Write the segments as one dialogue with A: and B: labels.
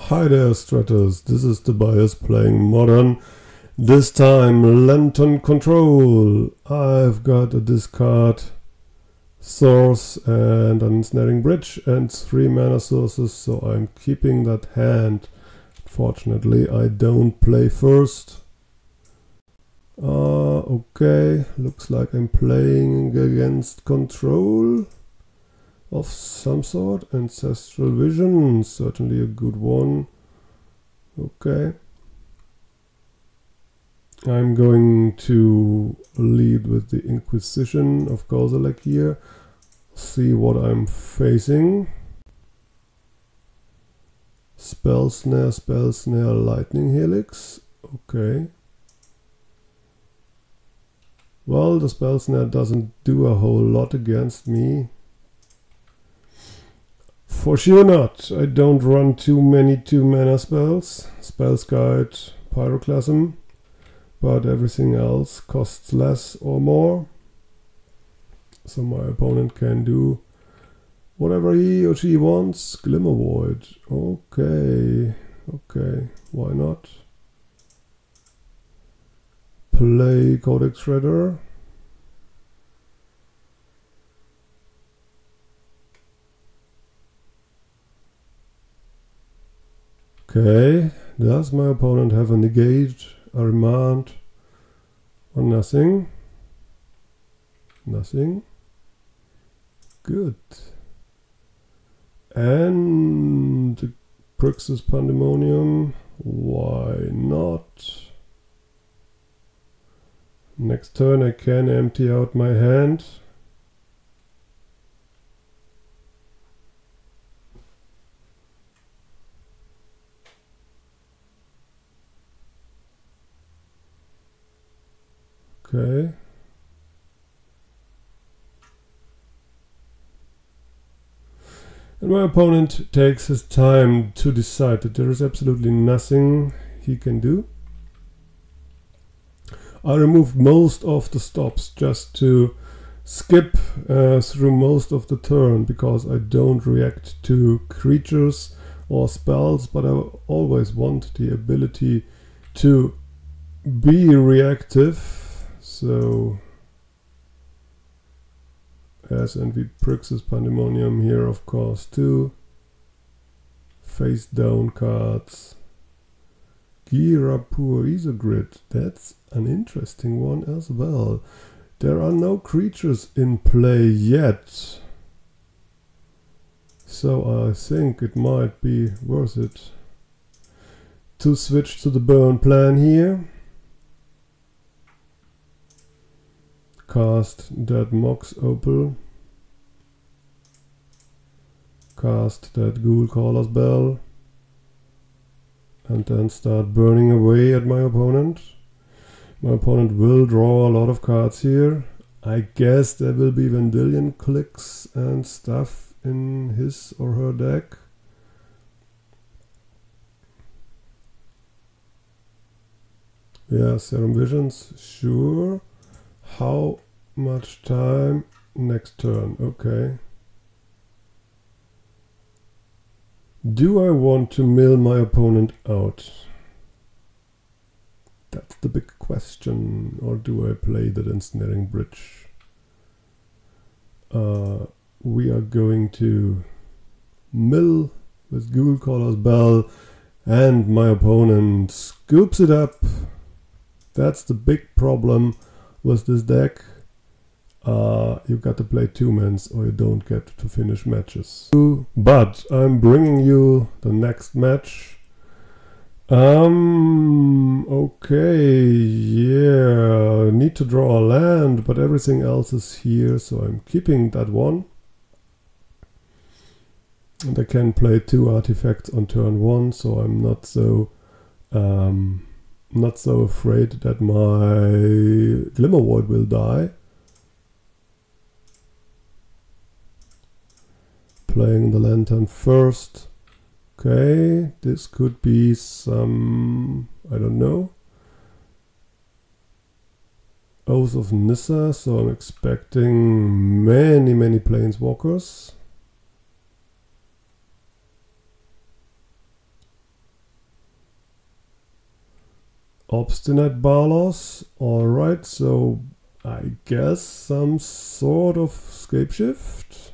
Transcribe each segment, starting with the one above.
A: Hi there, Stratus. This is Tobias playing Modern. This time, Lantern Control. I've got a discard source and an ensnaring bridge and 3 mana sources, so I'm keeping that hand. Fortunately, I don't play first. Okay, looks like I'm playing against control of some sort. Ancestral Vision, certainly a good one. Okay. I'm going to lead with the Inquisition of Kozilek here. See what I'm facing. Spell Snare, Lightning Helix. Okay. Well, the Spell Snare doesn't do a whole lot against me. For sure not. I don't run too many 2-mana spells. Spells Guide, Pyroclasm. But everything else costs less or more. So my opponent can do whatever he or she wants. Glimmer Void. Okay. Okay. Why not? Play Codex Shredder. Okay. Does my opponent have a negate, a remand, or nothing? Nothing. Good. And Grixis Pandemonium. Why not? Next turn I can empty out my hand. Okay. And my opponent takes his time to decide that there is absolutely nothing he can do. I removed most of the stops just to skip through most of the turn, because I don't react to creatures or spells, but I always want the ability to be reactive. So, as and we Grixis Pandemonium here, of course, too. Face down cards. Girapur Isogrid, that's an interesting one as well. There are no creatures in play yet, so I think it might be worth it to switch to the burn plan here. Cast that Mox Opal. Cast that Ghoul Caller's Bell. And then start burning away at my opponent. My opponent will draw a lot of cards here. I guess there will be Vendilion clicks and stuff in his or her deck. Yeah, Serum Visions, sure. How much time? Next turn, okay. Do I want to mill my opponent out? That's the big question. Or do I play that ensnaring bridge? We are going to mill with Ghoul Caller's Bell, and my opponent scoops it up. That's the big problem with this deck. You got to play 2-mans or you don't get to finish matches. But I'm bringing you the next match. Okay, yeah, I need to draw a land, but everything else is here, so I'm keeping that one. And I can play 2 artifacts on turn 1, so I'm not so afraid that my Glimmer Void will die. Playing the Lantern first. Okay, this could be some, I don't know, Oath of Nissa, so I'm expecting many Planeswalkers. Obstinate Balos. Alright, so I guess some sort of Scapeshift.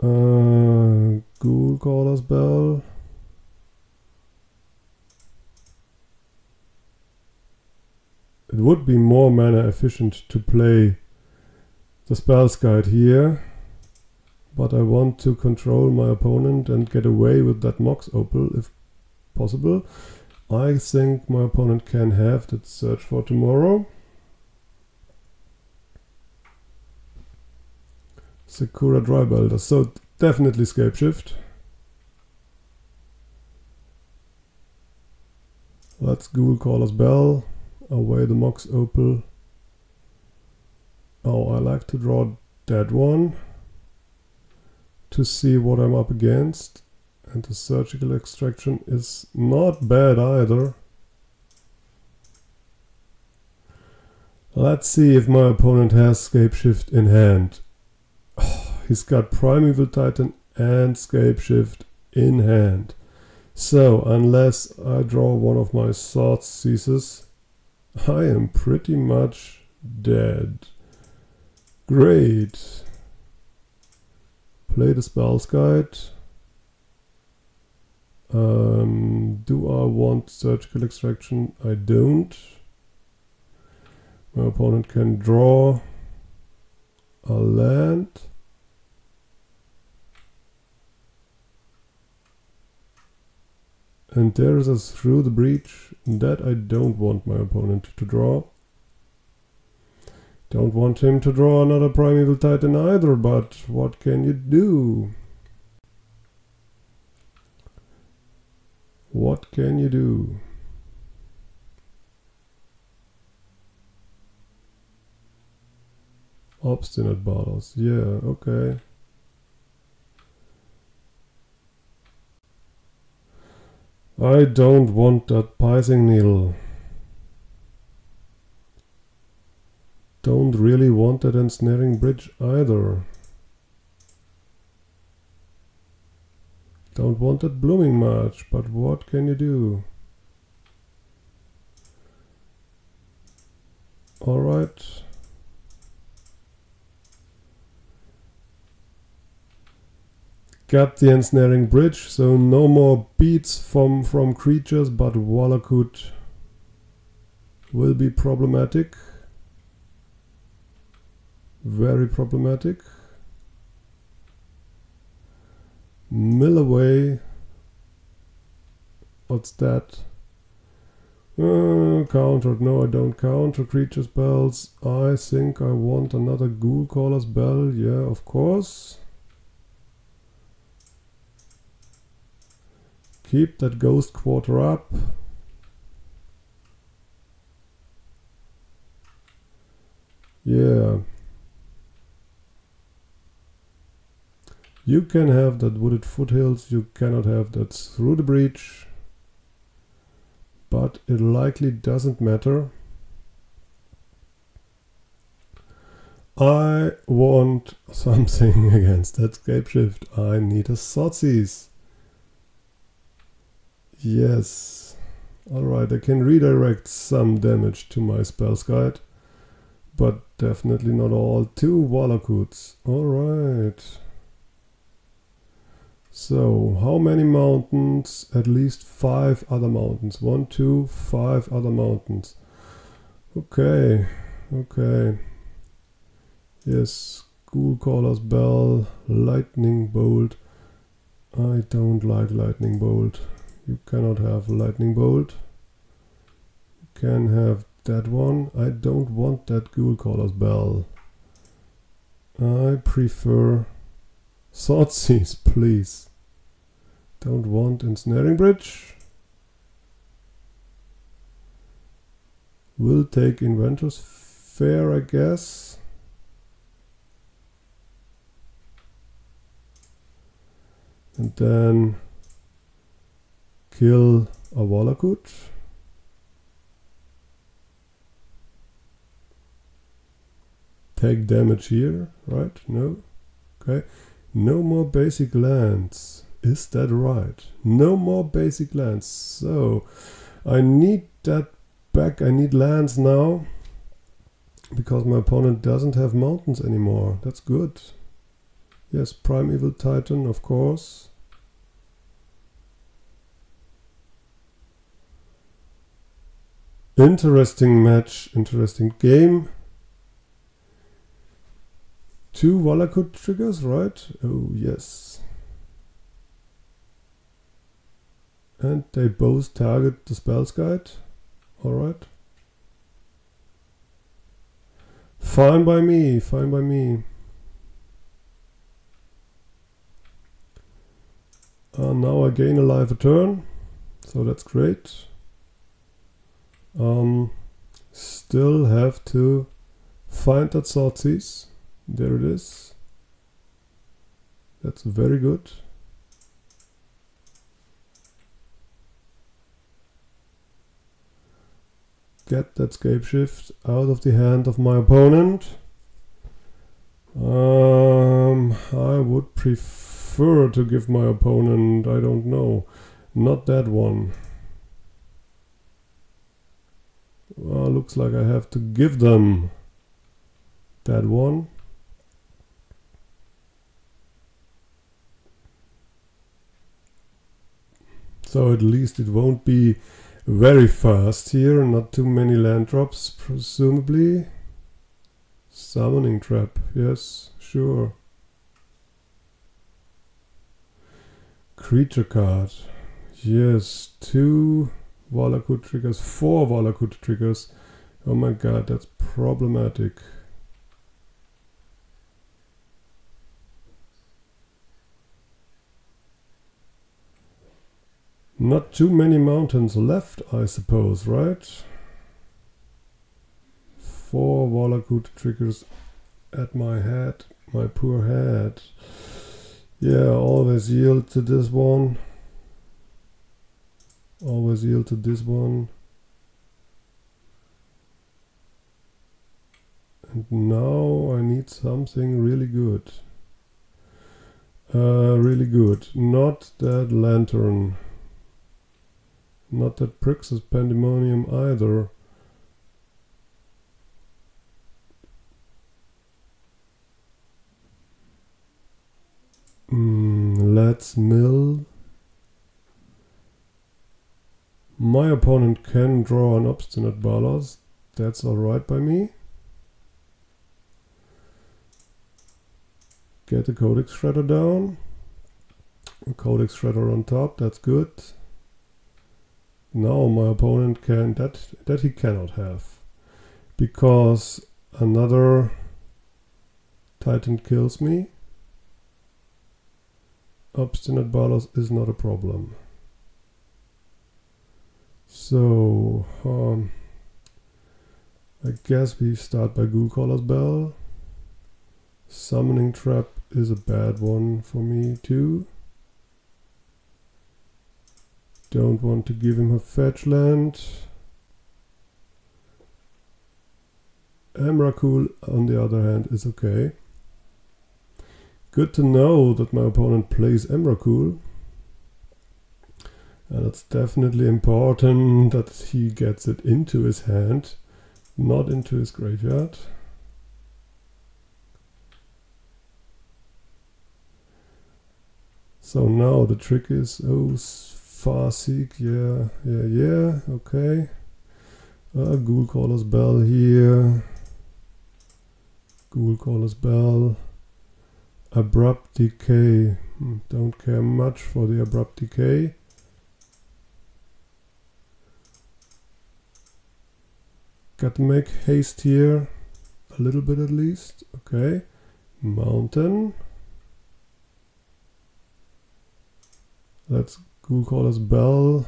A: Ghoul Caller's Bell. It would be more mana efficient to play the Spells Guide here, but I want to control my opponent and get away with that Mox Opal if possible. I think my opponent can have that Search for Tomorrow. Sakura Drybelder, so definitely Scapeshift. Let's Ghoul Caller's Bell. Away the Mox Opal. Oh, I like to draw that one to see what I'm up against. And the Surgical Extraction is not bad either. Let's see if my opponent has Scapeshift in hand. Oh, he's got Primeval Titan and Scapeshift in hand. So, unless I draw one of my Sword Ceases, I am pretty much dead. Great. Play the Spells Guide. Do I want Surgical Extraction? I don't. My opponent can draw a land. And there is a Through the Breach that I don't want my opponent to draw. Don't want him to draw another Primeval Titan either, but what can you do? What can you do? Obstinate Battles, yeah, okay. I don't want that Pithing Needle. Don't really want that Ensnaring Bridge either. Don't want that Blooming March, but what can you do? Alright. Got the Ensnaring Bridge, so no more beats from creatures, but Wallakut will be problematic. Very problematic. Mill away. What's that? Countered. No, I don't counter creature spells. I think I want another Ghoul Caller's Bell. Yeah, of course. Keep that Ghost Quarter up. Yeah. You can have that Wooded Foothills, you cannot have that Through the Breach. But it likely doesn't matter. I want something against that Scapeshift. I need a Thoughtseize. Yes. Alright, I can redirect some damage to my Spells Guide, but definitely not all. 2 Wallakuts. Alright. So, how many mountains? At least 5 other mountains. 1, 2, 5 other mountains. Okay, okay. Yes, Ghoul Caller's Bell, Lightning Bolt. I don't like Lightning Bolt. You cannot have Lightning Bolt. You can have that one. I don't want that Ghoul Caller's Bell. I prefer Thoughtseize, please. Don't want Ensnaring Bridge. Will take Inventor's Fair, I guess. And then kill a Wallakut. Take damage here, right? No? Okay. No more basic lands. Is that right? No more basic lands. So I need that back. I need lands now because my opponent doesn't have mountains anymore. That's good. Yes, Primeval Titan, of course. Interesting match, interesting game. 2 Valakut triggers, right? Oh, yes. And they both target the Spells Guide. Alright. Fine by me, fine by me. Now I gain a life a turn, so that's great. Still have to find that Thoughtseize. There it is. That's very good. Get that Scapeshift out of the hand of my opponent. I would prefer to give my opponent, I don't know, not that one. Looks like I have to give them that one. So at least it won't be very fast here, not too many land drops, presumably. Summoning Trap, yes, sure. Creature card, yes, 2 Valakut triggers, 4 Valakut triggers. Oh my god, that's problematic. Not too many mountains left, I suppose, right? 4 Valakut triggers at my head, my poor head. Yeah, always yield to this one. Always yield to this one. And now I need something really good. Really good. Not that lantern. Not that Prix's Pandemonium either. Let's mill. My opponent can draw an Obstinate Balos. That's alright by me. Get the Codex Shredder down. A Codex Shredder on top, that's good. Now my opponent can, that he cannot have. Because another Titan kills me. Obstinate Balos is not a problem. So, I guess we start by Ghoulcaller's Bell. Summoning Trap is a bad one for me too. Don't want to give him a fetch land. Emrakul, on the other hand, is okay. Good to know that my opponent plays Emrakul. And it's definitely important that he gets it into his hand, not into his graveyard. So now the trick is, oh, Farseek, yeah, okay. Ghoulcaller's Bell here. Ghoulcaller's Bell. Abrupt Decay. Don't care much for the Abrupt Decay. Got to make haste here. A little bit at least. Okay. Mountain. Let's Ghoulcaller's Bell.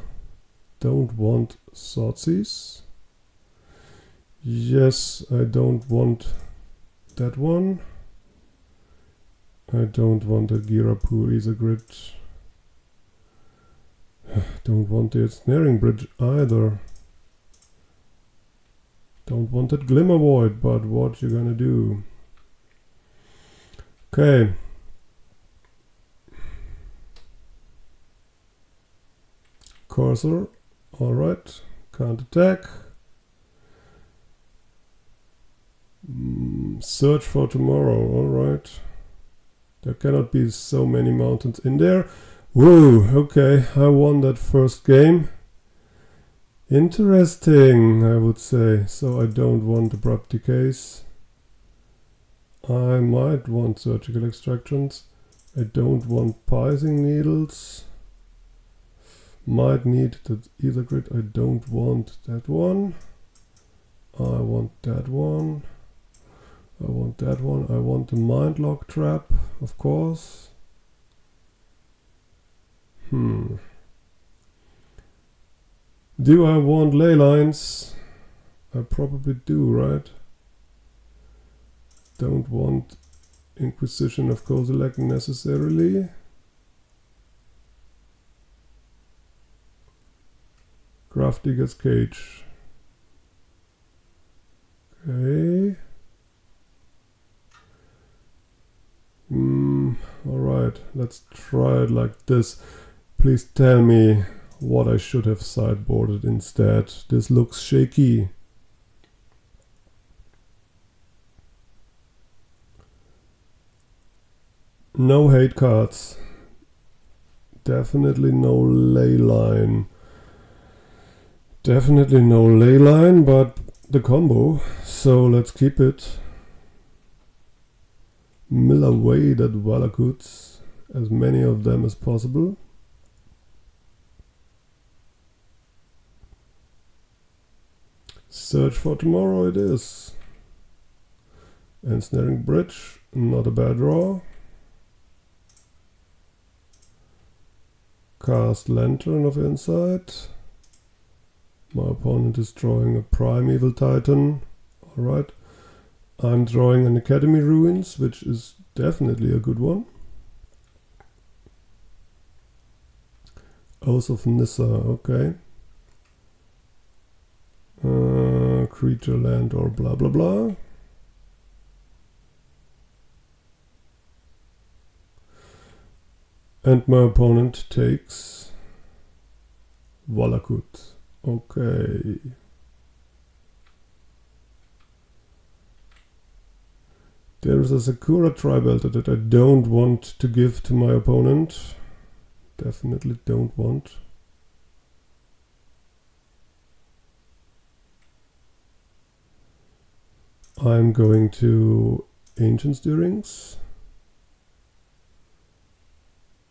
A: Don't want Thoughtseize. Yes, I don't want that one. I don't want the Girapur Isagrid. Don't want the Snaring Bridge either. Don't want that Glimmer Void, but what you gonna do? Okay. cursor. Alright, can't attack. Search for tomorrow, alright. There cannot be so many mountains in there. Whoa, okay, I won that first game. Interesting, I would say. So I don't want abrupt decays. I might want surgical extractions. I don't want picing needles. Might need the ether grid. I don't want that one. I want that one. I want that one. I want the mind lock trap, of course. Do I want ley lines? I probably do, right? Don't want Inquisition of Kozilek necessarily. Grafdigger's Cage. Okay. Alright, let's try it like this. Please tell me what I should have sideboarded instead. This looks shaky. No hate cards. Definitely no ley line. Definitely no ley line, but the combo. So let's keep it. Mill away that Valakuts, as many of them as possible. Search for tomorrow it is. Ensnaring Bridge, not a bad draw. Cast Lantern of Insight. My opponent is drawing a Primeval Titan. Alright. I'm drawing an Academy Ruins, which is definitely a good one. Oath of Nissa, okay. Creature, land, or blah blah blah. And my opponent takes Valakut. Okay. There is a Sakura Tribelter that I don't want to give to my opponent. Definitely don't want. I'm going to Ancient Stirrings.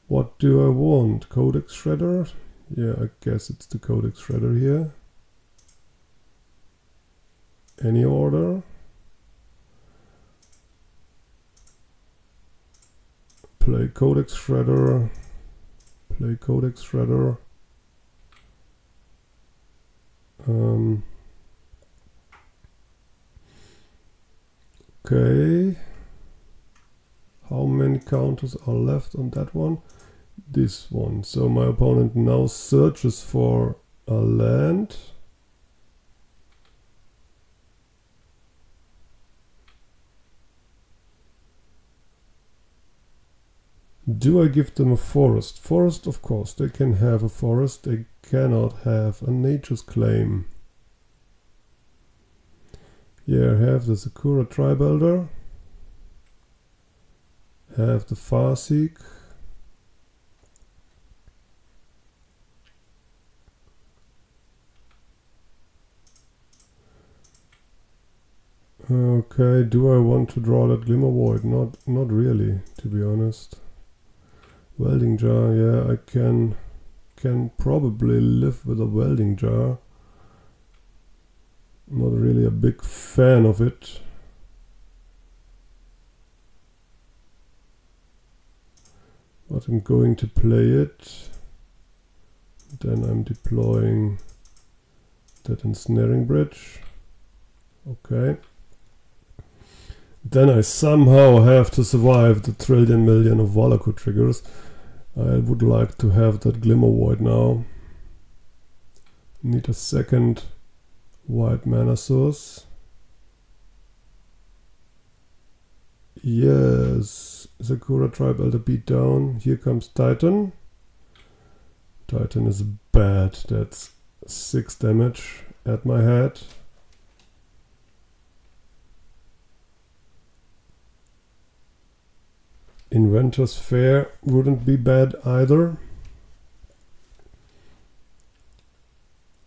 A: What do I want? Codex Shredder? Yeah, I guess it's the Codex Shredder here. Any order? Play Codex Shredder. Play Codex Shredder. Okay. How many counters are left on that one? This one. So my opponent now searches for a land. Do I give them a forest? Forest, of course, they can have a forest. They cannot have a nature's claim. Yeah, have the Sakura Tribelder. Have the Farseek. Okay, do I want to draw that Glimmer Void? Not really, to be honest. Welding Jar, yeah, I can probably live with a Welding Jar. Not really a big fan of it. But I'm going to play it. Then I'm deploying that Ensnaring Bridge. Okay. Then I somehow have to survive the trillion million of Valakut triggers. I would like to have that Glimmer Void now. Need a second white mana source. Yes, Sakura Tribe Elder beat down. Here comes Titan. Titan is a bad. That's 6 damage at my head. Inventor's Fair wouldn't be bad either.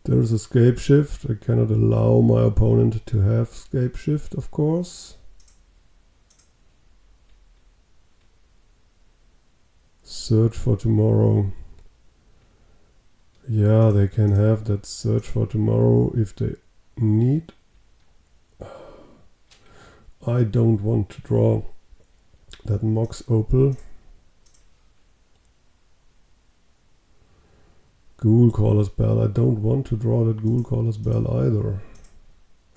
A: There's a Scapeshift. I cannot allow my opponent to have Scapeshift, of course. Search for Tomorrow. Yeah, they can have that Search for Tomorrow if they need. I don't want to draw that Mox Opal. Ghoul Caller's Bell. I don't want to draw that Ghoul Caller's Bell either.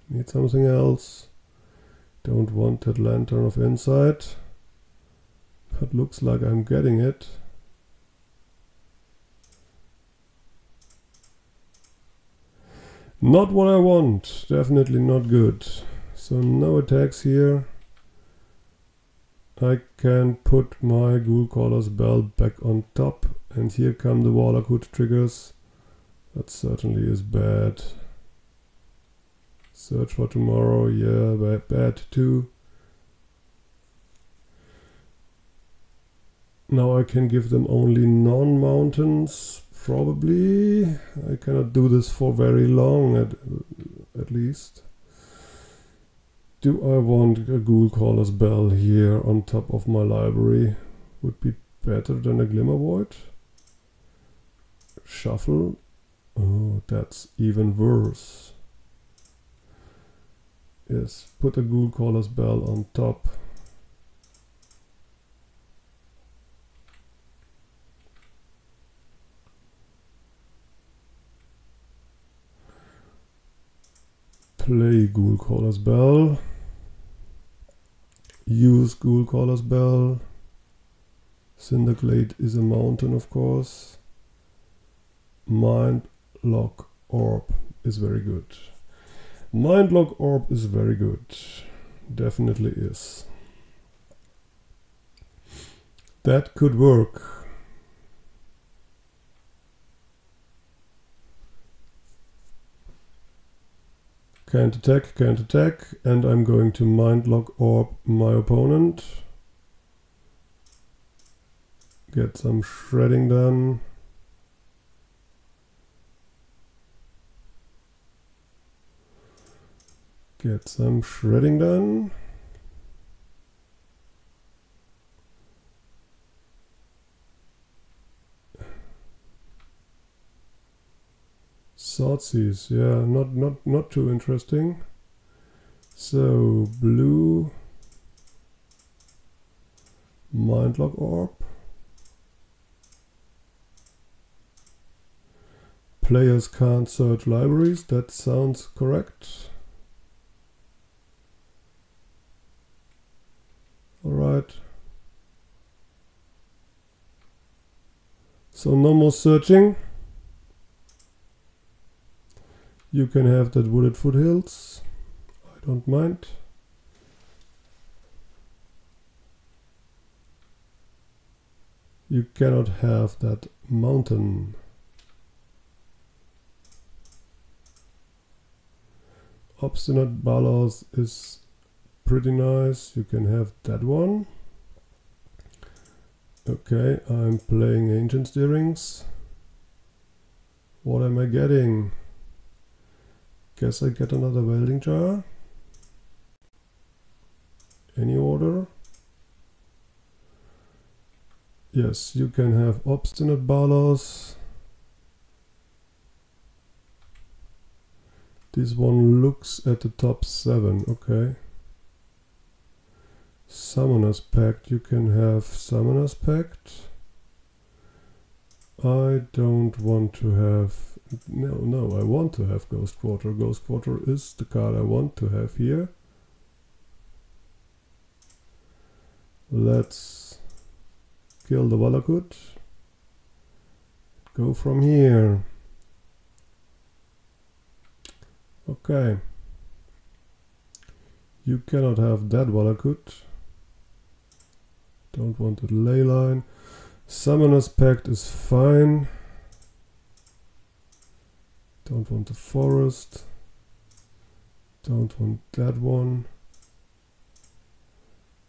A: Need something else. Don't want that Lantern of Insight. But looks like I'm getting it. Not what I want. Definitely not good. So no attacks here. I can put my Ghoul Caller's Bell back on top. And here come the Warlock Hood triggers. That certainly is bad. Search for Tomorrow. Yeah, bad too. Now I can give them only non-mountains. Probably. I cannot do this for very long at least. Do I want a Ghoul Caller's Bell here on top of my library? Would be better than a Glimmer Void. Shuffle. Oh, that's even worse. Yes, put a Ghoul Caller's Bell on top. Play Ghoul Caller's Bell. Use Ghoul Caller's Bell. Cinderglade is a mountain, of course. Mindlock Orb is very good. Mindlock Orb is very good. Definitely is. That could work. Can't attack, and I'm going to Mindlock Orb my opponent. Get some shredding done. Get some shredding done. Swordseize, yeah, not too interesting. So blue, Mindlock Orb. Players can't search libraries, that sounds correct. Alright. So no more searching. You can have that Wooded Foothills. I don't mind. You cannot have that mountain. Obstinate Ballas is pretty nice. You can have that one. Okay, I'm playing Ancient Stirrings. What am I getting? Guess I get another Welding Jar. Any order? Yes, you can have Obstinate Ballas. This one looks at the top 7, okay. Summoner's Pact, you can have Summoner's Pact. I don't want to have, no, I want to have Ghost Quarter. Ghost Quarter is the card I want to have here. Let's kill the Valakut. Go from here. Okay. You cannot have that Valakut. Don't want the ley line. Summoner's Pact is fine. Don't want the forest. Don't want that one.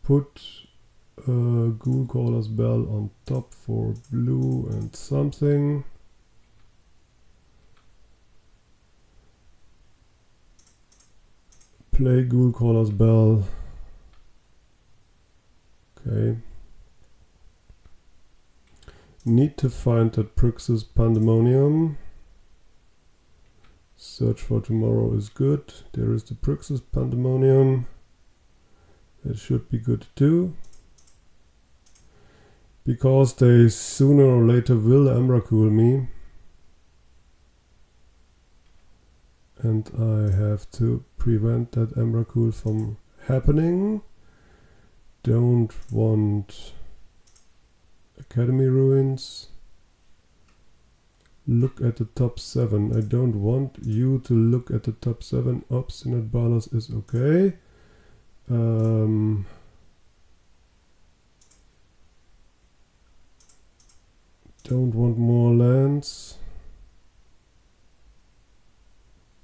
A: Put Ghoul Caller's Bell on top for blue and something. Play Ghoul Caller's Bell. Okay. Need to find that Pryxis Pandemonium. Search for tomorrow is good. There is the Pryxis Pandemonium. That should be good too. Because they sooner or later will Emrakul me. And I have to prevent that Emrakul from happening. Don't want Academy Ruins. Look at the top 7. I don't want you to look at the top 7. Obstinate Ballers is okay. Don't want more lands.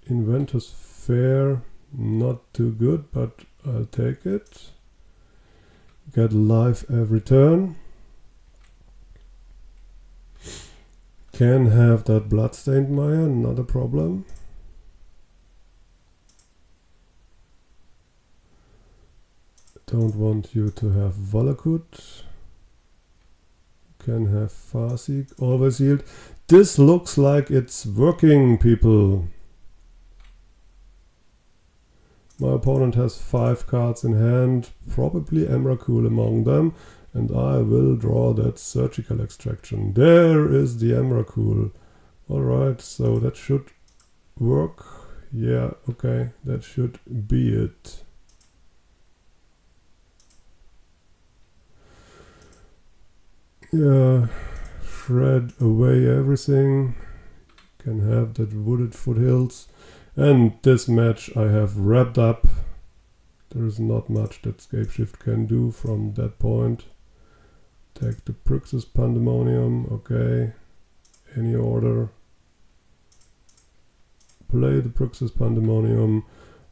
A: Inventor's Fair, not too good, but I'll take it. Get life every turn. Can have that Bloodstained Mire, not a problem. Don't want you to have Valakut. Can have Farseek, always yield. This looks like it's working, people. My opponent has 5 cards in hand, probably Emrakul among them, and I will draw that Surgical Extraction. There is the Emrakul. Alright, so that should work. Yeah, okay, that should be it. Yeah, shred away everything. Can have that Wooded Foothills. And this match I have wrapped up. There is not much that Scapeshift can do from that point. Take the Pryxis Pandemonium, okay. Any order. Play the Pryxis Pandemonium.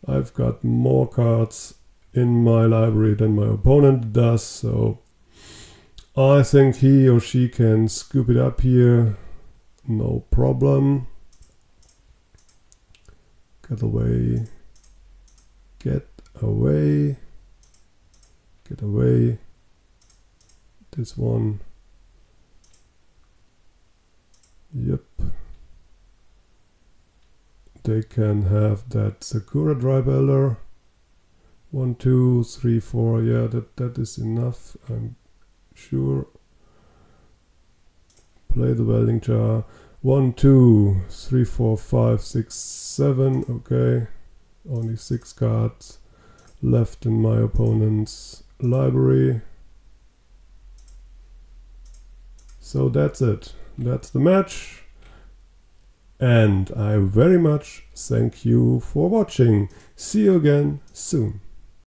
A: I've got more cards in my library than my opponent does, so I think he or she can scoop it up here. No problem. Get away. Get away. Get away. This one. Yep. They can have that Sakura Dry Elder. 1, 2, 3, 4. Yeah, that is enough. I'm sure. Play the Welding Jar. 1, 2, 3, 4, 5, 6, 7. Okay. Only 6 cards left in my opponent's library. So that's it. That's the match. And I very much thank you for watching. See you again soon.